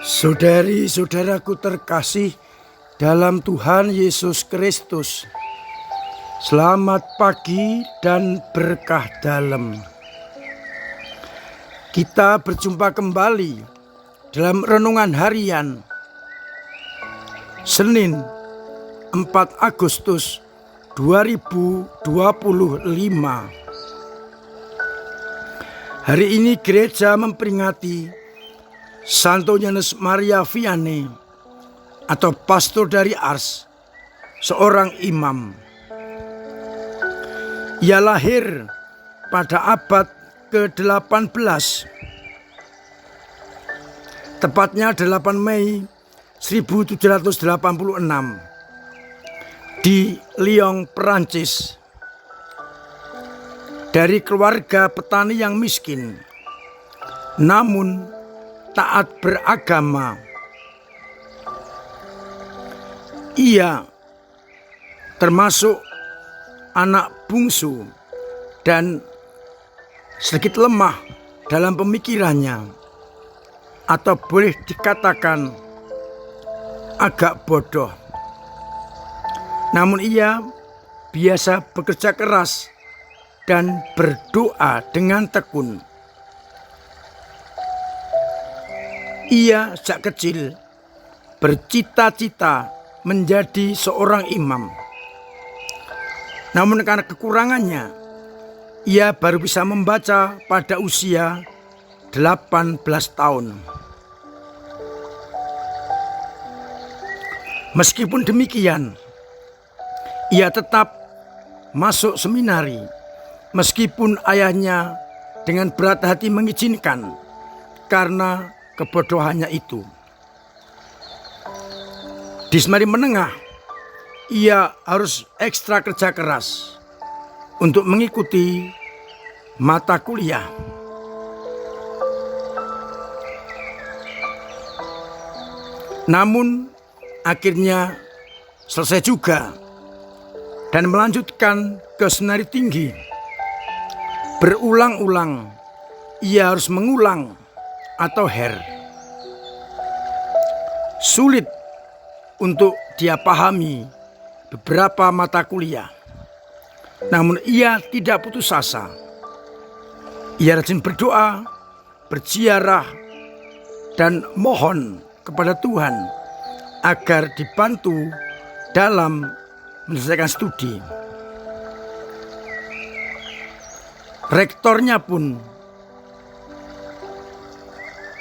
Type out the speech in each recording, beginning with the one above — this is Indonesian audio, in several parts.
Saudari-saudaraku terkasih dalam Tuhan Yesus Kristus, selamat pagi dan berkah dalam. Kita berjumpa kembali dalam renungan harian Senin 4 Agustus 2025. Hari ini gereja memperingati Santo Yohanes Maria Vianney atau pastor dari Ars, seorang imam. Ia lahir pada abad ke-18, tepatnya 8 Mei 1786 di Lyon, Perancis. Dari keluarga petani yang miskin, namun taat beragama. Ia termasuk anak bungsu dan sedikit lemah dalam pemikirannya, atau boleh dikatakan agak bodoh. Namun ia biasa bekerja keras dan berdoa dengan tekun. Ia sejak kecil bercita-cita menjadi seorang imam. Namun karena kekurangannya, ia baru bisa membaca pada usia 18 tahun. Meskipun demikian, ia tetap masuk seminari meskipun ayahnya dengan berat hati mengizinkan karena kebodohannya itu. Di semari menengah, ia harus ekstra kerja keras untuk mengikuti mata kuliah. Namun akhirnya selesai juga dan melanjutkan ke seminari tinggi. Berulang-ulang ia harus mengulang atau her. Sulit untuk dia pahami beberapa mata kuliah. Namun ia tidak putus asa. Ia rajin berdoa, berziarah, dan mohon kepada Tuhan agar dibantu dalam menyelesaikan studi. Rektornya pun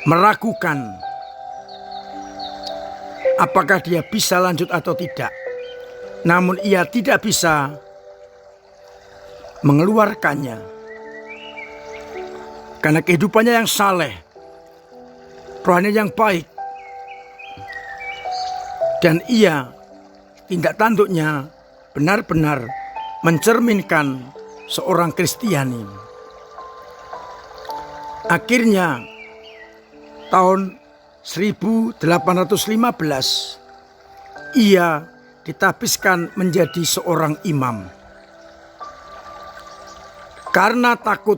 meragukan apakah dia bisa lanjut atau tidak. Namun ia tidak bisa mengeluarkannya karena kehidupannya yang saleh, rohani yang baik, dan ia tindak tanduknya benar-benar mencerminkan seorang Kristiani. Akhirnya tahun 1815 ia ditahbiskan menjadi seorang imam. Karena takut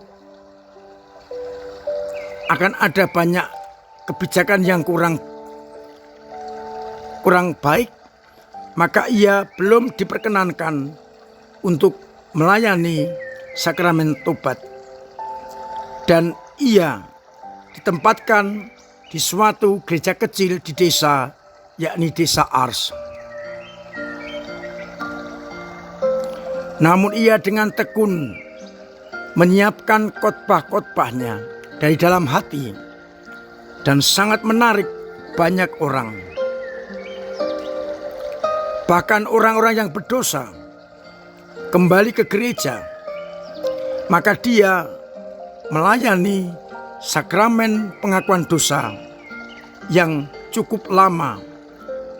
akan ada banyak kebijakan yang kurang baik, maka ia belum diperkenankan untuk melayani sakramen tobat. Dan ia ditempatkan di suatu gereja kecil di desa, yakni desa Ars. Namun ia dengan tekun menyiapkan khotbah-khotbahnya dari dalam hati dan sangat menarik banyak orang. Bahkan orang-orang yang berdosa kembali ke gereja, maka dia melayani sakramen pengakuan dosa yang cukup lama,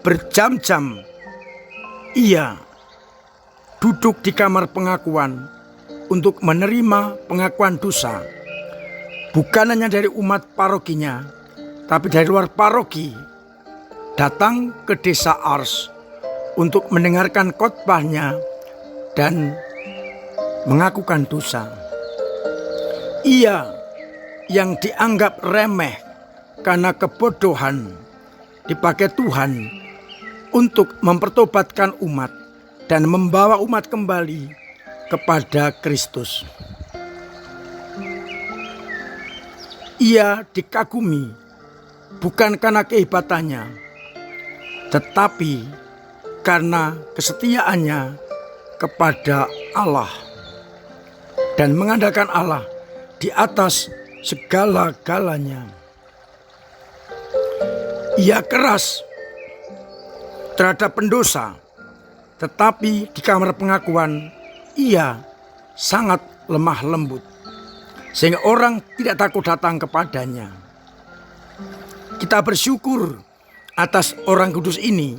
berjam-jam. Ia duduk di kamar pengakuan untuk menerima pengakuan dosa, bukan hanya dari umat parokinya, tapi dari luar paroki datang ke desa Ars untuk mendengarkan khotbahnya dan mengakukan dosa. Ia yang dianggap remeh karena kebodohan dipakai Tuhan untuk mempertobatkan umat dan membawa umat kembali kepada Kristus. Ia dikagumi bukan karena kehebatannya, tetapi karena kesetiaannya kepada Allah dan mengandalkan Allah di atas segala-galanya. Ia keras terhadap pendosa, tetapi di kamar pengakuan ia sangat lemah lembut, sehingga orang tidak takut datang kepadanya. Kita bersyukur atas orang kudus ini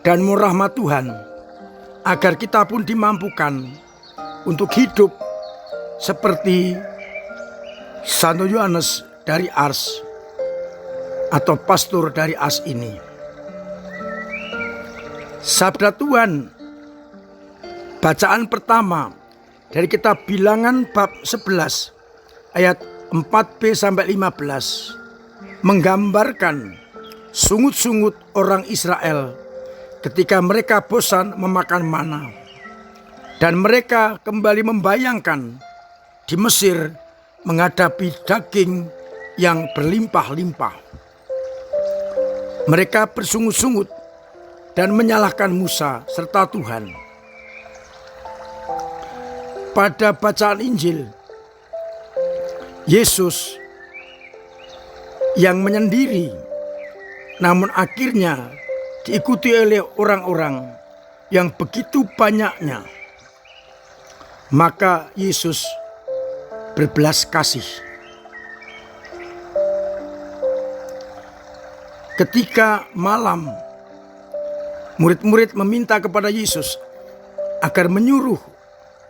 dan mohon rahmat Tuhan agar kita pun dimampukan untuk hidup seperti Santo Yohanes dari Ars atau pastor dari Ars ini. Sabda Tuhan, bacaan pertama dari kitab Bilangan bab 11 ayat 4b sampai 15 menggambarkan sungut-sungut orang Israel ketika mereka bosan memakan mana, dan mereka kembali membayangkan di Mesir menghadapi daging yang berlimpah-limpah. Mereka bersungut-sungut dan menyalahkan Musa serta Tuhan. Pada bacaan Injil, Yesus yang menyendiri, namun akhirnya diikuti oleh orang-orang yang begitu banyaknya. Maka Yesus berbelas kasih. Ketika malam, murid-murid meminta kepada Yesus agar menyuruh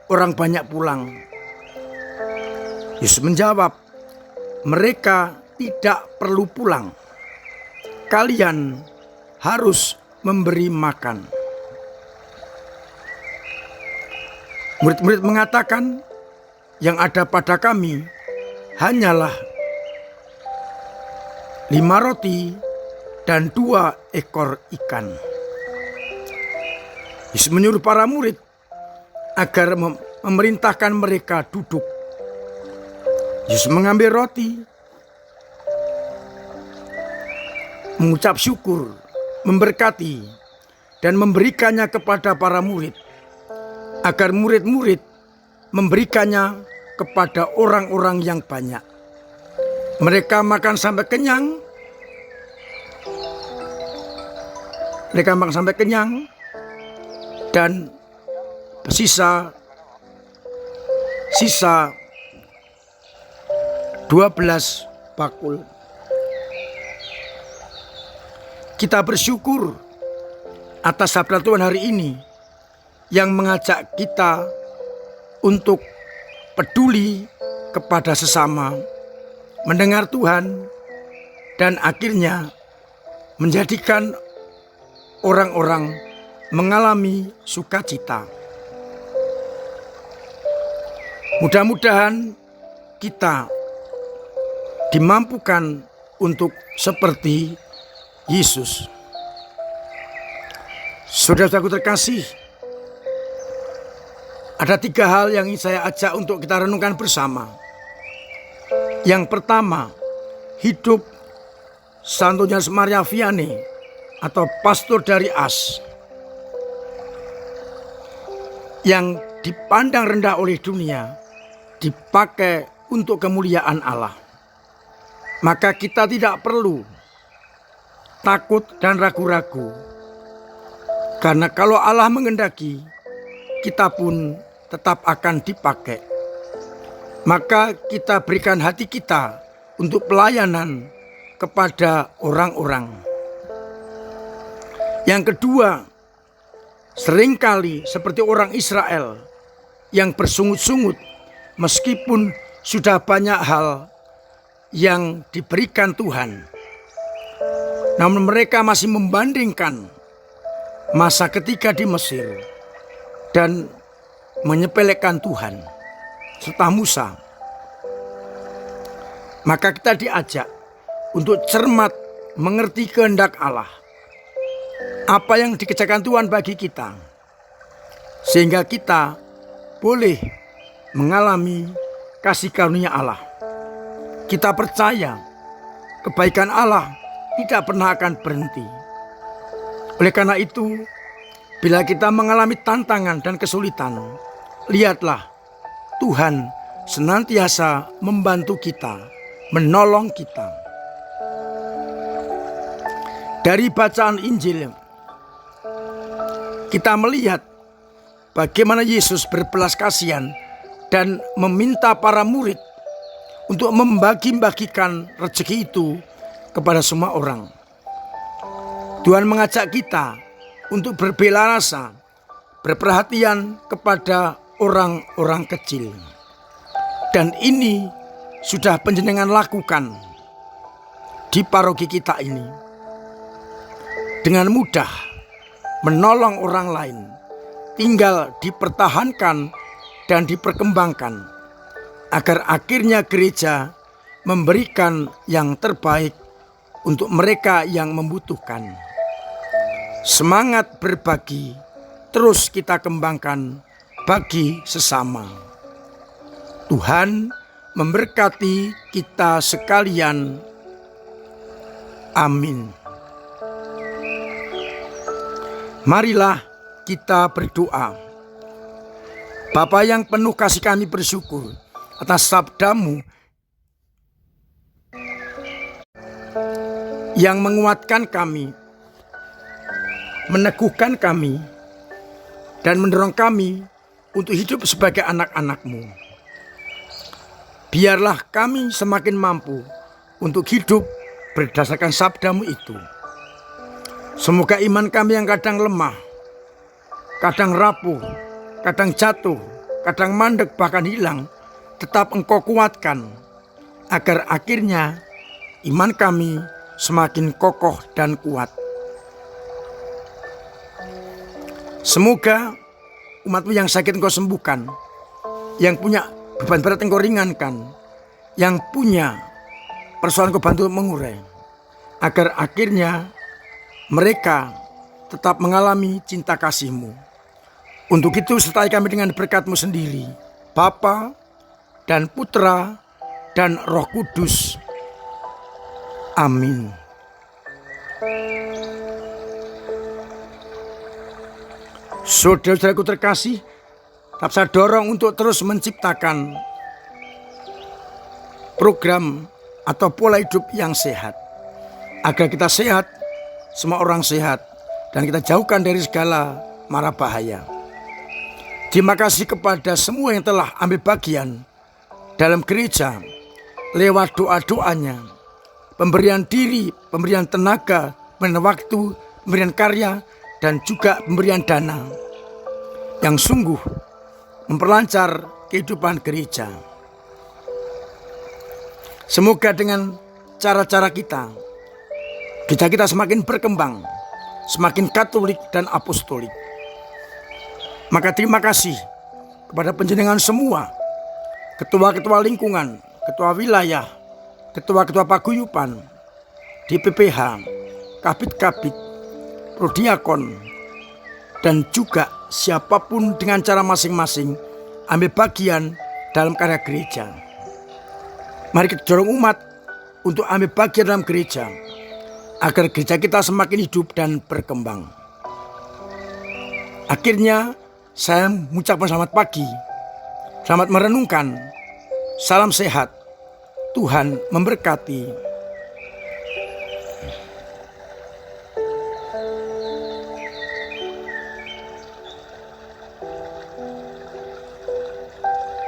orang banyak pulang. Yesus menjawab, mereka tidak perlu pulang. Kalian harus memberi makan. Murid-murid mengatakan, yang ada pada kami hanyalah 5 roti dan 2 ekor ikan. Yesus menyuruh para murid agar memerintahkan mereka duduk. Yesus mengambil roti, mengucap syukur, memberkati, dan memberikannya kepada para murid, agar murid-murid memberikannya kepada orang-orang yang banyak. Mereka makan sampai kenyang. Dan sisa 12 bakul. Kita bersyukur atas sabda Tuhan hari ini yang mengajak kita untuk peduli kepada sesama, mendengar Tuhan, dan akhirnya menjadikan orang-orang mengalami sukacita. Mudah-mudahan kita dimampukan untuk seperti Yesus. Saudara-saudaraku terkasih, ada 3 hal yang ingin saya ajak untuk kita renungkan bersama. Yang pertama, hidup Santo Yohanes Maria Vianney atau pastor dari Ars yang dipandang rendah oleh dunia, dipakai untuk kemuliaan Allah. Maka kita tidak perlu takut dan ragu-ragu, karena kalau Allah mengendaki, kita pun tetap akan dipakai. Maka kita berikan hati kita untuk pelayanan kepada orang-orang. Yang kedua, seringkali seperti orang Israel yang bersungut-sungut meskipun sudah banyak hal yang diberikan Tuhan, namun mereka masih membandingkan masa ketika di Mesir dan menyepelekan Tuhan serta Musa. Maka kita diajak untuk cermat mengerti kehendak Allah, apa yang dikerjakan Tuhan bagi kita, sehingga kita boleh mengalami kasih karunia Allah. Kita percaya kebaikan Allah tidak pernah akan berhenti. Oleh karena itu, bila kita mengalami tantangan dan kesulitan, lihatlah Tuhan senantiasa membantu kita, menolong kita. Dari bacaan Injil, kita melihat bagaimana Yesus berbelas kasihan dan meminta para murid untuk membagi-bagikan rezeki itu kepada semua orang. Tuhan mengajak kita untuk berbela rasa, berperhatian kepada orang-orang kecil. Dan ini sudah panjenengan lakukan di paroki kita ini. Dengan mudah menolong orang lain, tinggal dipertahankan dan diperkembangkan, agar akhirnya gereja memberikan yang terbaik untuk mereka yang membutuhkan. Semangat berbagi terus kita kembangkan bagi sesama. Tuhan memberkati kita sekalian. Amin. Marilah kita berdoa. Bapa yang penuh kasih, kami bersyukur atas sabda-Mu yang menguatkan kami, meneguhkan kami, dan mendorong kami untuk hidup sebagai anak-anak-Mu. Biarlah kami semakin mampu untuk hidup berdasarkan sabda-Mu itu. Semoga iman kami yang kadang lemah, kadang rapuh, kadang jatuh, kadang mandek, bahkan hilang, tetap Engkau kuatkan, agar akhirnya iman kami semakin kokoh dan kuat. Semoga umat-Mu yang sakit Engkau sembuhkan, yang punya beban berat Engkau ringankan, yang punya persoalan Engkau bantu mengurai, agar akhirnya mereka tetap mengalami cinta kasih-Mu. Untuk itu sertai kami dengan berkat-Mu sendiri, Bapa dan Putra dan Roh Kudus. Amin. Saudara-saudaraku terkasih, tetap saya dorong untuk terus menciptakan program atau pola hidup yang sehat, agar kita sehat, semua orang sehat, dan kita jauhkan dari segala mara bahaya. Terima kasih kepada semua yang telah ambil bagian dalam gereja lewat doa-doanya, pemberian diri, pemberian tenaga, pemberian waktu, pemberian karya, dan juga pemberian dana yang sungguh memperlancar kehidupan gereja. Semoga dengan cara-cara kita semakin berkembang, semakin katolik dan apostolik. Maka terima kasih kepada panjenengan semua, ketua-ketua lingkungan, ketua wilayah, ketua-ketua paguyuban, DPPH, kabit-kabit, prodiakon, dan juga siapapun dengan cara masing-masing ambil bagian dalam karya gereja. Mari kita dorong umat untuk ambil bagian dalam gereja, agar gereja kita semakin hidup dan berkembang. Akhirnya saya mengucapkan selamat pagi, selamat merenungkan, salam sehat, Tuhan memberkati.